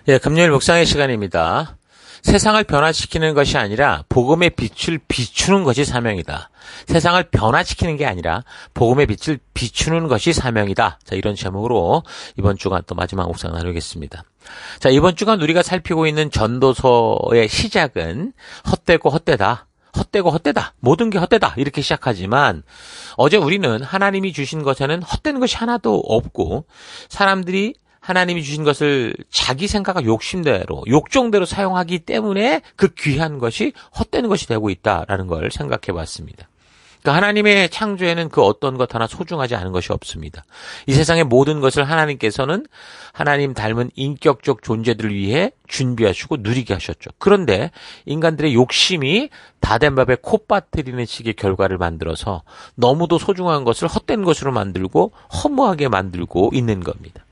예, 금요일 묵상의 시간입니다. 세상을 변화시키는 것이 아니라 복음의 빛을 비추는 것이 사명이다. 세상을 변화시키는 게 아니라 복음의 빛을 비추는 것이 사명이다. 자, 이런 제목으로 이번 주간 또 마지막 묵상 나누겠습니다. 자, 이번 주간 우리가 살피고 있는 전도서의 시작은 헛되고 헛되다. 헛되고 헛되다. 모든 게 헛되다. 이렇게 시작하지만 어제 우리는 하나님이 주신 것에는 헛된 것이 하나도 없고 사람들이 하나님이 주신 것을 자기 생각과 욕심대로, 욕정대로 사용하기 때문에 그 귀한 것이 헛된 것이 되고 있다라는 걸 생각해 봤습니다. 그러니까 하나님의 창조에는 그 어떤 것 하나 소중하지 않은 것이 없습니다. 이 세상의 모든 것을 하나님께서는 하나님 닮은 인격적 존재들을 위해 준비하시고 누리게 하셨죠. 그런데 인간들의 욕심이 다 된 밥에 코 빠뜨리는 식의 결과를 만들어서 너무도 소중한 것을 헛된 것으로 만들고 허무하게 만들고 있는 겁니다.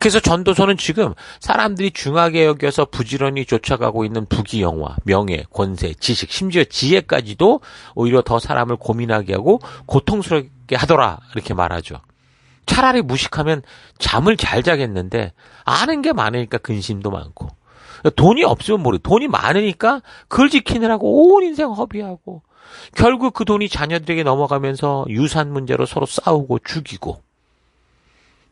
그래서 전도서는 지금 사람들이 중하게 여겨서 부지런히 쫓아가고 있는 부귀영화, 명예, 권세, 지식, 심지어 지혜까지도 오히려 더 사람을 고민하게 하고 고통스럽게 하더라 이렇게 말하죠. 차라리 무식하면 잠을 잘 자겠는데 아는 게 많으니까 근심도 많고 돈이 없으면 모르고 돈이 많으니까 그걸 지키느라고 온 인생 허비하고 결국 그 돈이 자녀들에게 넘어가면서 유산 문제로 서로 싸우고 죽이고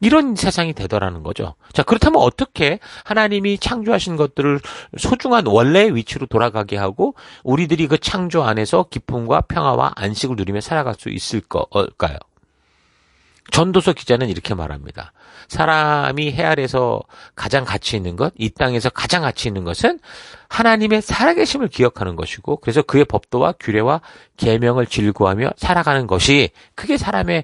이런 세상이 되더라는 거죠. 자, 그렇다면 어떻게 하나님이 창조하신 것들을 소중한 원래의 위치로 돌아가게 하고 우리들이 그 창조 안에서 기쁨과 평화와 안식을 누리며 살아갈 수 있을까요? 전도서 기자는 이렇게 말합니다. 사람이 해 아래서 가장 가치 있는 것, 이 땅에서 가장 가치 있는 것은 하나님의 살아계심을 기억하는 것이고 그래서 그의 법도와 규례와 계명을 즐거워하며 살아가는 것이 그게 사람의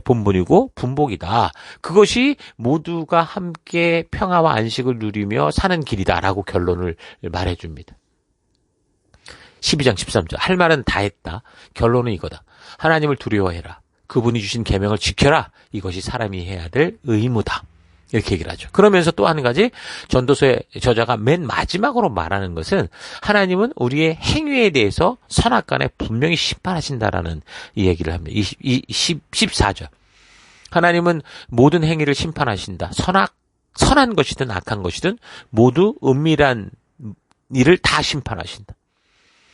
본분이고 분복이다. 그것이 모두가 함께 평화와 안식을 누리며 사는 길이다라고 결론을 말해줍니다. 12장 13절 할 말은 다 했다. 결론은 이거다. 하나님을 두려워해라. 그분이 주신 계명을 지켜라. 이것이 사람이 해야 될 의무다. 이렇게 얘기를 하죠. 그러면서 또 한 가지 전도서의 저자가 맨 마지막으로 말하는 것은 하나님은 우리의 행위에 대해서 선악간에 분명히 심판하신다라는 이 얘기를 합니다. 14절. 하나님은 모든 행위를 심판하신다. 선한 것이든 악한 것이든 모두 은밀한 일을 다 심판하신다.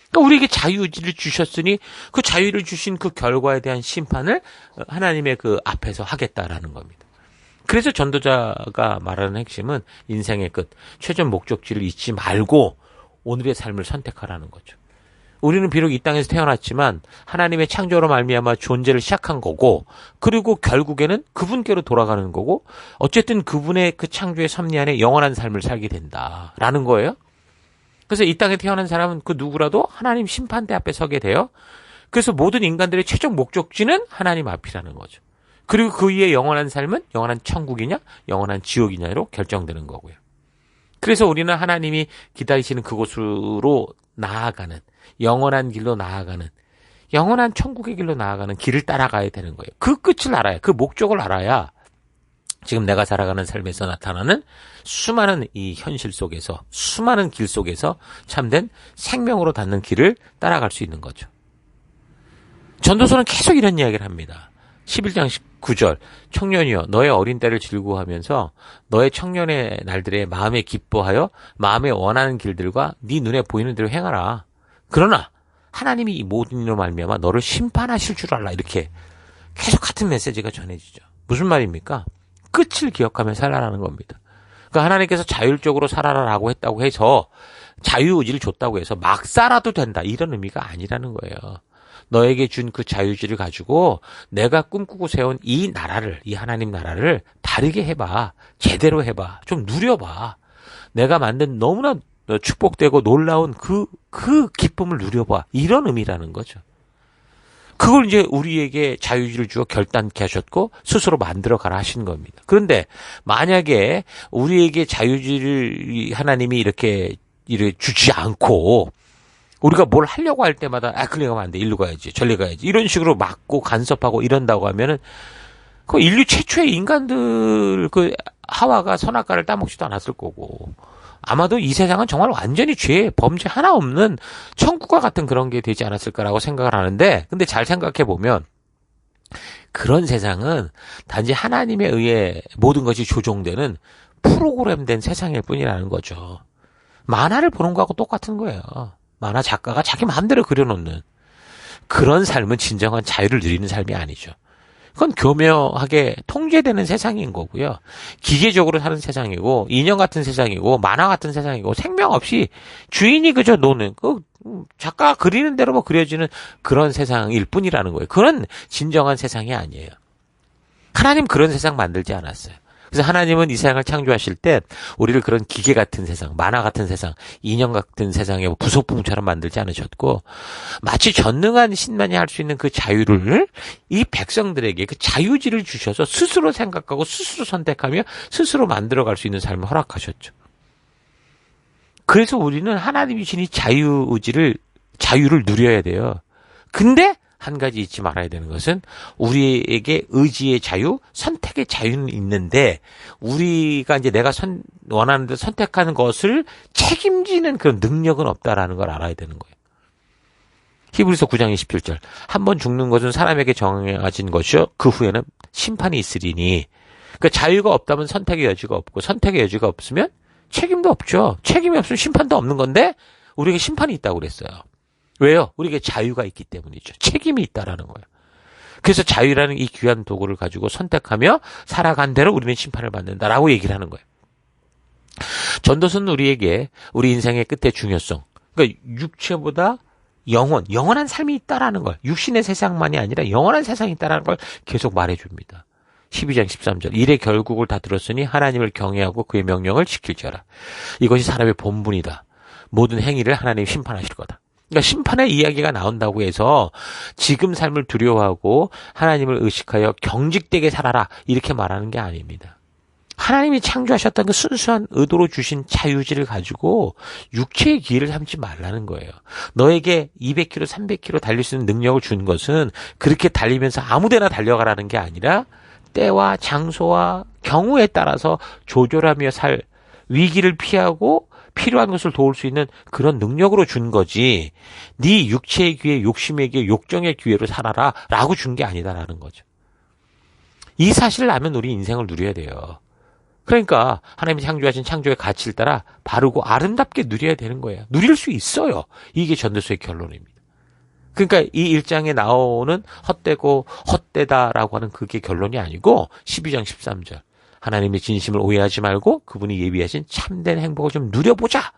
그러니까 우리에게 자유의지를 주셨으니 그 자유를 주신 그 결과에 대한 심판을 하나님의 그 앞에서 하겠다라는 겁니다. 그래서 전도자가 말하는 핵심은 인생의 끝, 최종 목적지를 잊지 말고 오늘의 삶을 선택하라는 거죠. 우리는 비록 이 땅에서 태어났지만 하나님의 창조로 말미암아 존재를 시작한 거고 그리고 결국에는 그분께로 돌아가는 거고 어쨌든 그분의 그 창조의 섭리 안에 영원한 삶을 살게 된다라는 거예요. 그래서 이 땅에 태어난 사람은 그 누구라도 하나님 심판대 앞에 서게 돼요. 그래서 모든 인간들의 최종 목적지는 하나님 앞이라는 거죠. 그리고 그 위에 영원한 삶은 영원한 천국이냐 영원한 지옥이냐로 결정되는 거고요. 그래서 우리는 하나님이 기다리시는 그곳으로 나아가는 영원한 길로 나아가는 영원한 천국의 길로 나아가는 길을 따라가야 되는 거예요. 그 끝을 알아야 그 목적을 알아야 지금 내가 살아가는 삶에서 나타나는 수많은 이 현실 속에서 수많은 길 속에서 참된 생명으로 닿는 길을 따라갈 수 있는 거죠. 전도서는 계속 이런 이야기를 합니다. 11장 19절 청년이여 너의 어린 때를 즐거워하면서 너의 청년의 날들에 마음에 기뻐하여 마음에 원하는 길들과 네 눈에 보이는 대로 행하라. 그러나 하나님이 이 모든 일로 말미암아 너를 심판하실 줄 알라. 이렇게 계속 같은 메시지가 전해지죠. 무슨 말입니까? 끝을 기억하며 살아라는 겁니다. 그러니까 하나님께서 자율적으로 살아라라고 했다고 해서 자유의지를 줬다고 해서 막 살아도 된다 이런 의미가 아니라는 거예요. 너에게 준 그 자유의지를 가지고 내가 꿈꾸고 세운 이 나라를 이 하나님 나라를 다르게 해봐. 제대로 해봐. 좀 누려봐. 내가 만든 너무나 축복되고 놀라운 그 기쁨을 누려봐. 이런 의미라는 거죠. 그걸 이제 우리에게 자유의지를 주어 결단케 하셨고 스스로 만들어가라 하신 겁니다. 그런데 만약에 우리에게 자유의지를 하나님이 이렇게 주지 않고 우리가 뭘 하려고 할 때마다 그래 가면 안 돼. 일로 가야지. 저리 가야지. 이런 식으로 막고 간섭하고 이런다고 하면은 그 인류 최초의 인간들 그 하와가 선악과를 따먹지도 않았을 거고 아마도 이 세상은 정말 완전히 죄, 범죄 하나 없는 천국과 같은 그런 게 되지 않았을 거라고 생각을 하는데 근데 잘 생각해 보면 그런 세상은 단지 하나님에 의해 모든 것이 조종되는 프로그램된 세상일 뿐이라는 거죠. 만화를 보는 거하고 똑같은 거예요. 만화 작가가 자기 마음대로 그려놓는 그런 삶은 진정한 자유를 누리는 삶이 아니죠. 그건 교묘하게 통제되는 세상인 거고요. 기계적으로 사는 세상이고 인형 같은 세상이고 만화 같은 세상이고 생명 없이 주인이 그저 노는 작가가 그리는 대로 뭐 그려지는 그런 세상일 뿐이라는 거예요. 그런 진정한 세상이 아니에요. 하나님 그런 세상 만들지 않았어요. 그래서 하나님은 이 세상을 창조하실 때 우리를 그런 기계 같은 세상, 만화 같은 세상, 인형 같은 세상의 부속품처럼 만들지 않으셨고 마치 전능한 신만이 할 수 있는 그 자유를 이 백성들에게 그 자유지를 주셔서 스스로 생각하고 스스로 선택하며 스스로 만들어갈 수 있는 삶을 허락하셨죠. 그래서 우리는 하나님이 주신 이 자유를 누려야 돼요. 근데 한 가지 잊지 말아야 되는 것은 우리에게 의지의 자유, 선택의 자유는 있는데 우리가 이제 내가 원하는 데 선택하는 것을 책임지는 그런 능력은 없다라는 걸 알아야 되는 거예요. 히브리서 9장 27절 한 번 죽는 것은 사람에게 정해진 것이요 그 후에는 심판이 있으리니 그러니까 자유가 없다면 선택의 여지가 없고 선택의 여지가 없으면 책임도 없죠. 책임이 없으면 심판도 없는 건데 우리에게 심판이 있다고 그랬어요. 왜요? 우리에게 자유가 있기 때문이죠. 책임이 있다라는 거예요. 그래서 자유라는 이 귀한 도구를 가지고 선택하며 살아간 대로 우리는 심판을 받는다라고 얘기를 하는 거예요. 전도서는 우리에게 우리 인생의 끝의 중요성, 그러니까 육체보다 영원한 삶이 있다라는 걸, 육신의 세상만이 아니라 영원한 세상이 있다라는 걸 계속 말해줍니다. 12장 13절 일의 결국을 다 들었으니 하나님을 경외하고 그의 명령을 지킬지어라. 이것이 사람의 본분이다. 모든 행위를 하나님이 심판하실 거다. 그러니까 심판의 이야기가 나온다고 해서 지금 삶을 두려워하고 하나님을 의식하여 경직되게 살아라 이렇게 말하는 게 아닙니다. 하나님이 창조하셨던 그 순수한 의도로 주신 자유지를 가지고 육체의 기회를 삼지 말라는 거예요. 너에게 200km, 300km 달릴 수 있는 능력을 준 것은 그렇게 달리면서 아무데나 달려가라는 게 아니라 때와 장소와 경우에 따라서 조절하며 위기를 피하고 필요한 것을 도울 수 있는 그런 능력으로 준 거지 네 육체의 기회, 욕심의 기회, 욕정의 기회로 살아라 라고 준 게 아니다라는 거죠. 이 사실을 알면 우리 인생을 누려야 돼요. 그러니까 하나님이 창조하신 창조의 가치를 따라 바르고 아름답게 누려야 되는 거예요. 누릴 수 있어요. 이게 전도서의 결론입니다. 그러니까 이 1장에 나오는 헛되고 헛되다라고 하는 그게 결론이 아니고 12장 13절 하나님의 진심을 오해하지 말고 그분이 예비하신 참된 행복을 좀 누려보자.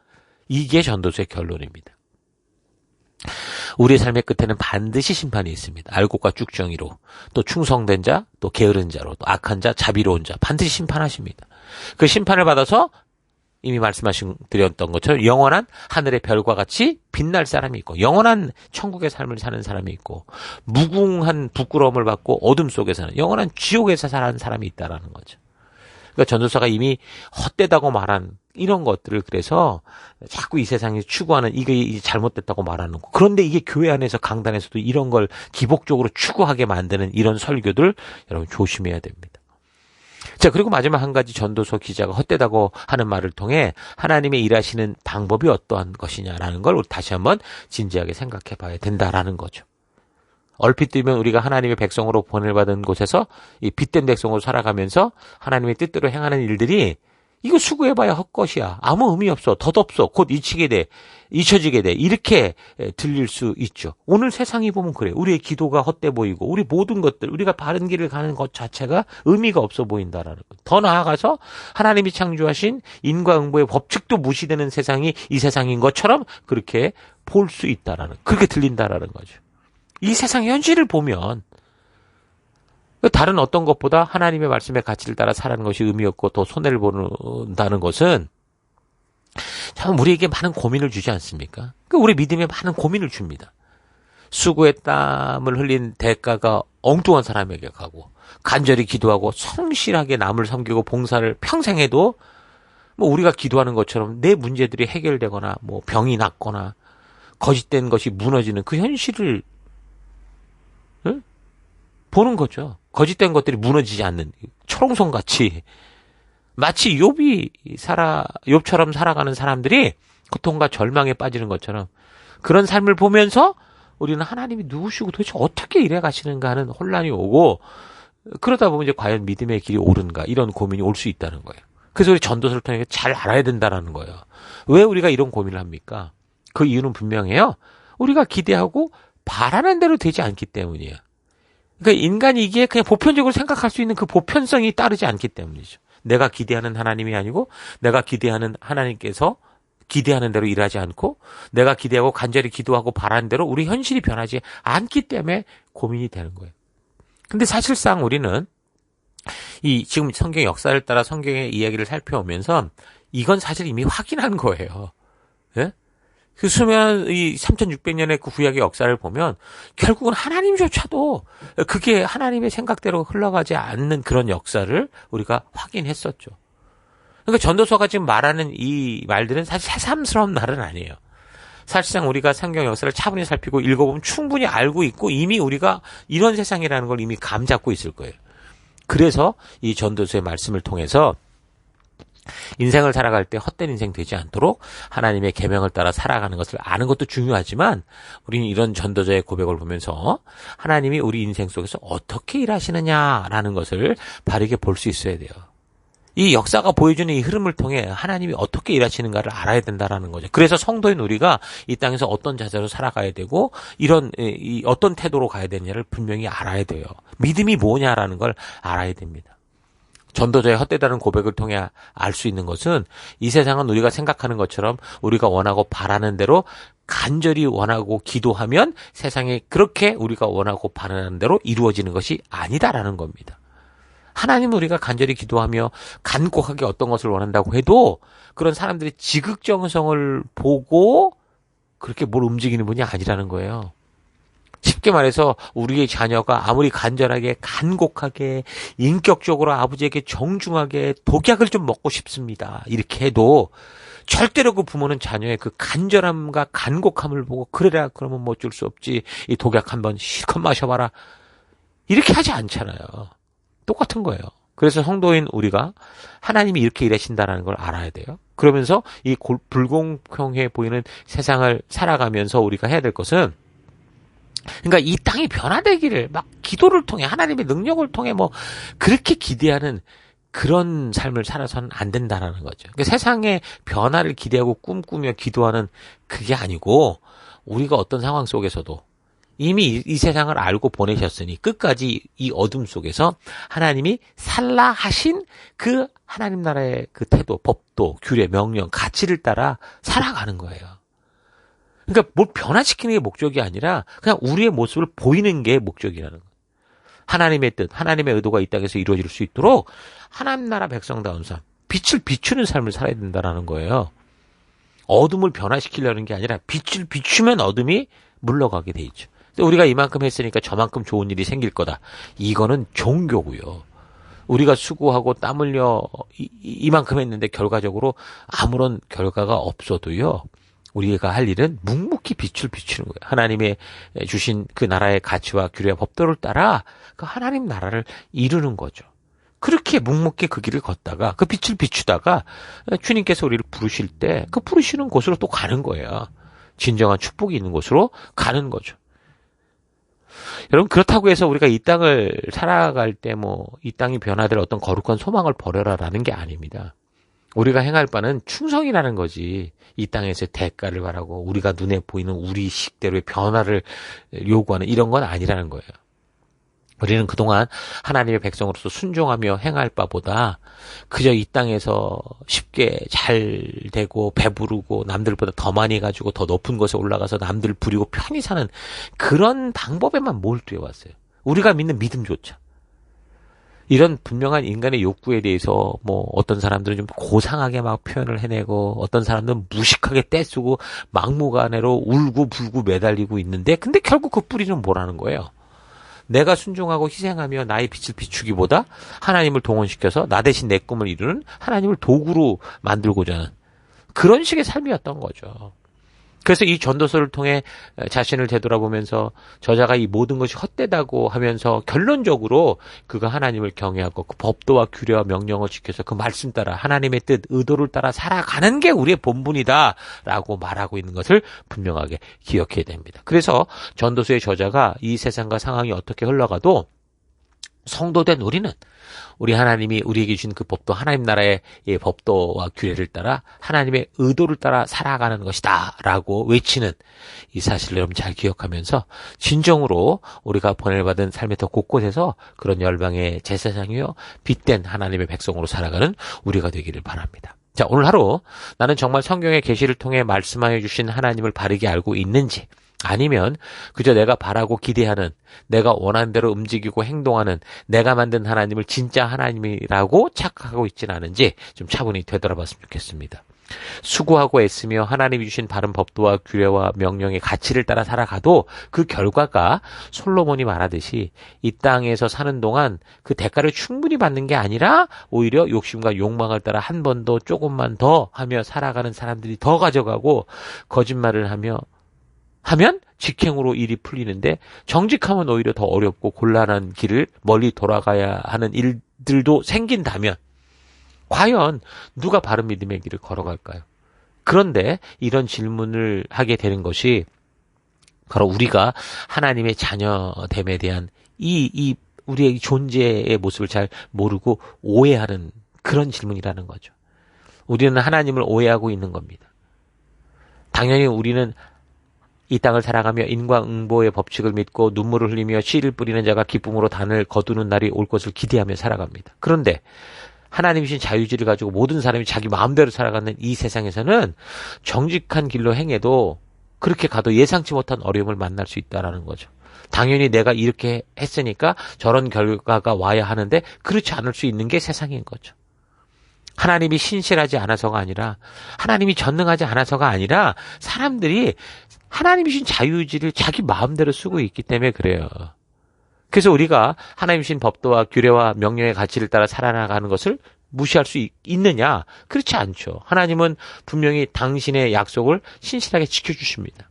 이게 전도서의 결론입니다. 우리의 삶의 끝에는 반드시 심판이 있습니다. 알곡과 쭉정이로 또 충성된 자, 또 게으른 자로 또 악한 자, 자비로운 자 반드시 심판하십니다. 그 심판을 받아서 이미 드렸던 것처럼 영원한 하늘의 별과 같이 빛날 사람이 있고 영원한 천국의 삶을 사는 사람이 있고 무궁한 부끄러움을 받고 어둠 속에 사는 영원한 지옥에서 사는 사람이 있다라는 거죠. 그러니까 전도사가 이미 헛되다고 말한 이런 것들을 그래서 자꾸 이 세상이 추구하는 이게 잘못됐다고 말하는 거. 그런데 이게 교회 안에서 강단에서도 이런 걸 기복적으로 추구하게 만드는 이런 설교들 여러분 조심해야 됩니다. 자, 그리고 마지막 한 가지 전도서 기자가 헛되다고 하는 말을 통해 하나님의 일하시는 방법이 어떠한 것이냐라는 걸 다시 한번 진지하게 생각해 봐야 된다라는 거죠. 얼핏 들면 우리가 하나님의 백성으로 보내받은 곳에서 이 빛된 백성으로 살아가면서 하나님의 뜻대로 행하는 일들이 이거 수고해봐야 헛것이야. 아무 의미 없어. 덧없어. 곧 잊혀지게 돼. 이렇게 들릴 수 있죠. 오늘 세상이 보면 그래요. 우리의 기도가 헛돼 보이고 우리 모든 것들, 우리가 바른 길을 가는 것 자체가 의미가 없어 보인다라는 거예요. 더 나아가서 하나님이 창조하신 인과응보의 법칙도 무시되는 세상이 이 세상인 것처럼 그렇게 볼 수 있다라는, 그렇게 들린다라는 거죠. 이 세상 현실을 보면 다른 어떤 것보다 하나님의 말씀의 가치를 따라 살아가는 것이 의미 없고 더 손해를 본다는 것은 참 우리에게 많은 고민을 주지 않습니까? 우리 믿음에 많은 고민을 줍니다. 수고의 땀을 흘린 대가가 엉뚱한 사람에게 가고 간절히 기도하고 성실하게 남을 섬기고 봉사를 평생 해도 뭐 우리가 기도하는 것처럼 내 문제들이 해결되거나 뭐 병이 낫거나 거짓된 것이 무너지는 그 현실을 보는 거죠. 거짓된 것들이 무너지지 않는 초롱성같이 마치 욥처럼 살아가는 사람들이 고통과 절망에 빠지는 것처럼 그런 삶을 보면서 우리는 하나님이 누구시고 도대체 어떻게 이래 가시는가 하는 혼란이 오고 그러다 보면 이제 과연 믿음의 길이 옳은가 이런 고민이 올 수 있다는 거예요. 그래서 우리 전도서를 통해 잘 알아야 된다라는 거예요. 왜 우리가 이런 고민을 합니까? 그 이유는 분명해요. 우리가 기대하고 바라는 대로 되지 않기 때문이에요. 그러니까 인간이기에 그냥 보편적으로 생각할 수 있는 그 보편성이 따르지 않기 때문이죠. 내가 기대하는 하나님이 아니고 내가 기대하는 하나님께서 기대하는 대로 일하지 않고 내가 기대하고 간절히 기도하고 바라는 대로 우리 현실이 변하지 않기 때문에 고민이 되는 거예요. 근데 사실상 우리는 이 지금 성경 역사를 따라 성경의 이야기를 살펴오면서 이건 사실 이미 확인한 거예요. 예? 그 수면 이 3600년의 그 구약의 역사를 보면 결국은 하나님조차도 그게 하나님의 생각대로 흘러가지 않는 그런 역사를 우리가 확인했었죠. 그러니까 전도서가 지금 말하는 이 말들은 사실 새삼스러운 말은 아니에요. 사실상 우리가 성경 역사를 차분히 살피고 읽어보면 충분히 알고 있고 이미 우리가 이런 세상이라는 걸 이미 감 잡고 있을 거예요. 그래서 이 전도서의 말씀을 통해서 인생을 살아갈 때 헛된 인생 되지 않도록 하나님의 계명을 따라 살아가는 것을 아는 것도 중요하지만 우리는 이런 전도자의 고백을 보면서 하나님이 우리 인생 속에서 어떻게 일하시느냐라는 것을 바르게 볼 수 있어야 돼요. 이 역사가 보여주는 이 흐름을 통해 하나님이 어떻게 일하시는가를 알아야 된다라는 거죠. 그래서 성도인 우리가 이 땅에서 어떤 자세로 살아가야 되고 이런 어떤 태도로 가야 되느냐를 분명히 알아야 돼요. 믿음이 뭐냐라는 걸 알아야 됩니다. 전도자의 헛되다는 고백을 통해 알 수 있는 것은 이 세상은 우리가 생각하는 것처럼 우리가 원하고 바라는 대로 간절히 원하고 기도하면 세상에 그렇게 우리가 원하고 바라는 대로 이루어지는 것이 아니다라는 겁니다. 하나님은 우리가 간절히 기도하며 간곡하게 어떤 것을 원한다고 해도 그런 사람들의 지극정성을 보고 그렇게 뭘 움직이는 분이 아니라는 거예요. 쉽게 말해서 우리의 자녀가 아무리 간절하게 간곡하게 인격적으로 아버지에게 정중하게 독약을 좀 먹고 싶습니다. 이렇게 해도 절대로 그 부모는 자녀의 그 간절함과 간곡함을 보고 그래라 그러면 뭐 어쩔 수 없지. 이 독약 한번 실컷 마셔봐라. 이렇게 하지 않잖아요. 똑같은 거예요. 그래서 성도인 우리가 하나님이 이렇게 일하신다는 걸 알아야 돼요. 그러면서 이 불공평해 보이는 세상을 살아가면서 우리가 해야 될 것은 그러니까 이 땅이 변화되기를 막 기도를 통해 하나님의 능력을 통해 뭐 그렇게 기대하는 그런 삶을 살아서는 안 된다라는 거죠. 그러니까 세상의 변화를 기대하고 꿈꾸며 기도하는 그게 아니고 우리가 어떤 상황 속에서도 이미 이 세상을 알고 보내셨으니 끝까지 이 어둠 속에서 하나님이 살라 하신 그 하나님 나라의 그 태도, 법도, 규례, 명령, 가치를 따라 살아가는 거예요. 그러니까 뭘 변화시키는 게 목적이 아니라 그냥 우리의 모습을 보이는 게 목적이라는 거예요. 하나님의 뜻, 하나님의 의도가 이 땅에서 이루어질 수 있도록 하나님 나라 백성다운 삶, 빛을 비추는 삶을 살아야 된다는 거예요. 어둠을 변화시키려는 게 아니라 빛을 비추면 어둠이 물러가게 돼 있죠. 우리가 이만큼 했으니까 저만큼 좋은 일이 생길 거다. 이거는 종교고요. 우리가 수고하고 땀 흘려 이만큼 했는데 결과적으로 아무런 결과가 없어도요. 우리가 할 일은 묵묵히 빛을 비추는 거예요. 하나님의 주신 그 나라의 가치와 규례와 법도를 따라 그 하나님 나라를 이루는 거죠. 그렇게 묵묵히 그 길을 걷다가 그 빛을 비추다가 주님께서 우리를 부르실 때 그 부르시는 곳으로 또 가는 거예요. 진정한 축복이 있는 곳으로 가는 거죠. 여러분 그렇다고 해서 우리가 이 땅을 살아갈 때 뭐 이 땅이 변화될 어떤 거룩한 소망을 버려라라는 게 아닙니다. 우리가 행할 바는 충성이라는 거지. 이 땅에서의 대가를 바라고 우리가 눈에 보이는 우리 식대로의 변화를 요구하는 이런 건 아니라는 거예요. 우리는 그동안 하나님의 백성으로서 순종하며 행할 바보다 그저 이 땅에서 쉽게 잘 되고 배부르고 남들보다 더 많이 가지고 더 높은 곳에 올라가서 남들 부리고 편히 사는 그런 방법에만 몰두해 왔어요. 우리가 믿는 믿음조차. 이런 분명한 인간의 욕구에 대해서 뭐 어떤 사람들은 좀 고상하게 막 표현을 해내고 어떤 사람들은 무식하게 떼쓰고 막무가내로 울고 불고 매달리고 있는데 근데 결국 그 뿌리는 뭐라는 거예요? 내가 순종하고 희생하며 나의 빛을 비추기보다 하나님을 동원시켜서 나 대신 내 꿈을 이루는 하나님을 도구로 만들고자 하는 그런 식의 삶이었던 거죠. 그래서 이 전도서를 통해 자신을 되돌아보면서 저자가 이 모든 것이 헛되다고 하면서 결론적으로 그가 하나님을 경외하고 그 법도와 규례와 명령을 지켜서 그 말씀 따라 하나님의 뜻, 의도를 따라 살아가는 게 우리의 본분이다라고 말하고 있는 것을 분명하게 기억해야 됩니다. 그래서 전도서의 저자가 이 세상과 상황이 어떻게 흘러가도 성도된 우리는 우리 하나님이 우리에게 주신 그 법도 하나님 나라의 법도와 규례를 따라 하나님의 의도를 따라 살아가는 것이다 라고 외치는 이 사실을 여러분 잘 기억하면서 진정으로 우리가 보내받은 삶의 더 곳곳에서 그런 열방의 제사장이요 빛된 하나님의 백성으로 살아가는 우리가 되기를 바랍니다. 자, 오늘 하루 나는 정말 성경의 계시를 통해 말씀하여 주신 하나님을 바르게 알고 있는지, 아니면 그저 내가 바라고 기대하는, 내가 원하는 대로 움직이고 행동하는 내가 만든 하나님을 진짜 하나님이라고 착각하고 있지는 않은지 좀 차분히 되돌아봤으면 좋겠습니다. 수고하고 애쓰며 하나님이 주신 바른 법도와 규례와 명령의 가치를 따라 살아가도 그 결과가 솔로몬이 말하듯이 이 땅에서 사는 동안 그 대가를 충분히 받는 게 아니라 오히려 욕심과 욕망을 따라 한 번 더 조금만 더 하며 살아가는 사람들이 더 가져가고, 거짓말을 하면 직행으로 일이 풀리는데 정직하면 오히려 더 어렵고 곤란한 길을 멀리 돌아가야 하는 일들도 생긴다면 과연 누가 바른 믿음의 길을 걸어갈까요? 그런데 이런 질문을 하게 되는 것이 바로 우리가 하나님의 자녀됨에 대한 우리의 존재의 모습을 잘 모르고 오해하는 그런 질문이라는 거죠. 우리는 하나님을 오해하고 있는 겁니다. 당연히 우리는 이 땅을 살아가며 인과응보의 법칙을 믿고 눈물을 흘리며 씨를 뿌리는 자가 기쁨으로 단을 거두는 날이 올 것을 기대하며 살아갑니다. 그런데 하나님이신 자유의지를 가지고 모든 사람이 자기 마음대로 살아가는 이 세상에서는 정직한 길로 행해도 그렇게 가도 예상치 못한 어려움을 만날 수 있다는 거죠. 당연히 내가 이렇게 했으니까 저런 결과가 와야 하는데 그렇지 않을 수 있는 게 세상인 거죠. 하나님이 신실하지 않아서가 아니라, 하나님이 전능하지 않아서가 아니라 사람들이 하나님이신 자유의지를 자기 마음대로 쓰고 있기 때문에 그래요. 그래서 우리가 하나님이신 법도와 규례와 명령의 가치를 따라 살아나가는 것을 무시할 수 있느냐? 그렇지 않죠. 하나님은 분명히 당신의 약속을 신실하게 지켜주십니다.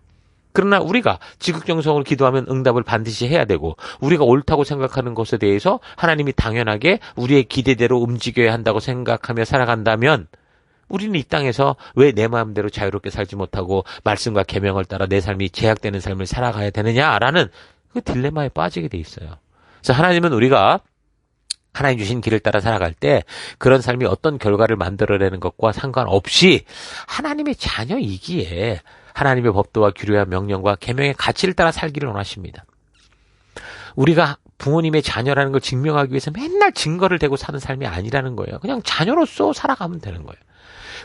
그러나 우리가 지극정성으로 기도하면 응답을 반드시 해야 되고, 우리가 옳다고 생각하는 것에 대해서 하나님이 당연하게 우리의 기대대로 움직여야 한다고 생각하며 살아간다면 우리는 이 땅에서 왜 내 마음대로 자유롭게 살지 못하고 말씀과 계명을 따라 내 삶이 제약되는 삶을 살아가야 되느냐라는 그 딜레마에 빠지게 돼 있어요. 그래서 하나님은 우리가 하나님 주신 길을 따라 살아갈 때 그런 삶이 어떤 결과를 만들어내는 것과 상관없이 하나님의 자녀이기에 하나님의 법도와 규례와 명령과 계명의 가치를 따라 살기를 원하십니다. 우리가 부모님의 자녀라는 걸 증명하기 위해서 맨날 증거를 대고 사는 삶이 아니라는 거예요. 그냥 자녀로서 살아가면 되는 거예요.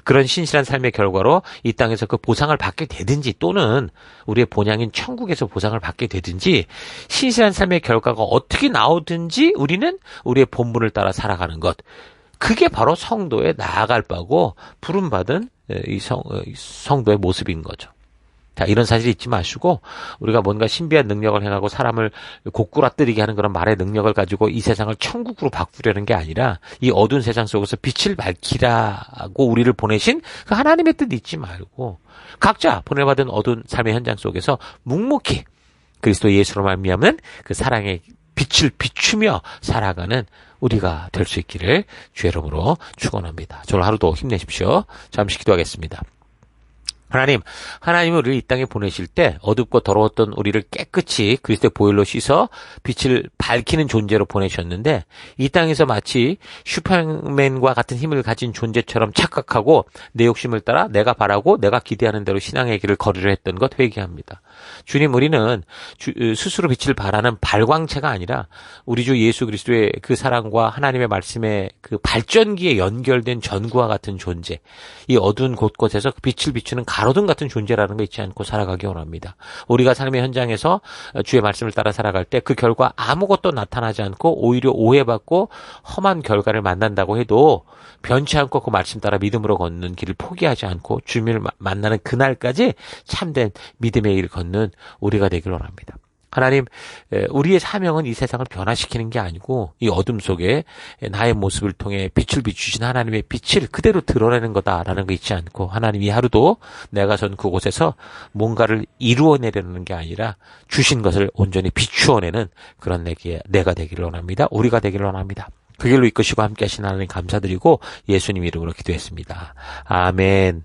그런 신실한 삶의 결과로 이 땅에서 그 보상을 받게 되든지, 또는 우리의 본향인 천국에서 보상을 받게 되든지, 신실한 삶의 결과가 어떻게 나오든지 우리는 우리의 본분을 따라 살아가는 것, 그게 바로 성도의 나아갈 바고 부름받은 이 성도의 모습인 거죠. 자, 이런 사실 잊지 마시고 우리가 뭔가 신비한 능력을 행하고 사람을 고꾸라뜨리게 하는 그런 말의 능력을 가지고 이 세상을 천국으로 바꾸려는 게 아니라 이 어두운 세상 속에서 빛을 밝히라고 우리를 보내신 그 하나님의 뜻 잊지 말고 각자 보내받은 어두운 삶의 현장 속에서 묵묵히 그리스도 예수로 말미암은 그 사랑의 빛을 비추며 살아가는 우리가 될 수 있기를 주의 이름으로 축원합니다. 오늘 하루도 힘내십시오. 잠시 기도하겠습니다. 하나님은 우리를 이 땅에 보내실 때 어둡고 더러웠던 우리를 깨끗이 그리스도의 보혈로 씻어 빛을 밝히는 존재로 보내셨는데, 이 땅에서 마치 슈퍼맨과 같은 힘을 가진 존재처럼 착각하고 내 욕심을 따라 내가 바라고 내가 기대하는 대로 신앙의 길을 걸으려 했던 것 회개합니다. 주님, 우리는 스스로 빛을 발하는 발광체가 아니라 우리 주 예수 그리스도의 그 사랑과 하나님의 말씀의 그 발전기에 연결된 전구와 같은 존재, 이 어두운 곳곳에서 빛을 비추는 가로등 같은 존재라는 거 잊지 않고 살아가기 원합니다. 우리가 삶의 현장에서 주의 말씀을 따라 살아갈 때 그 결과 아무것도 나타나지 않고 오히려 오해받고 험한 결과를 만난다고 해도 변치 않고 그 말씀 따라 믿음으로 걷는 길을 포기하지 않고 주님을 만나는 그날까지 참된 믿음의 길을 걷는 우리가 되길 원합니다. 하나님, 우리의 사명은 이 세상을 변화시키는 게 아니고 이 어둠 속에 나의 모습을 통해 빛을 비추신 하나님의 빛을 그대로 드러내는 거다라는 거 잊지 않고, 하나님, 이 하루도 내가 선 그곳에서 뭔가를 이루어내려는 게 아니라 주신 것을 온전히 비추어내는 그런 내가 되기를 원합니다. 우리가 되기를 원합니다. 그 길로 이끄시고 함께 하신 하나님 감사드리고 예수님 이름으로 기도했습니다. 아멘.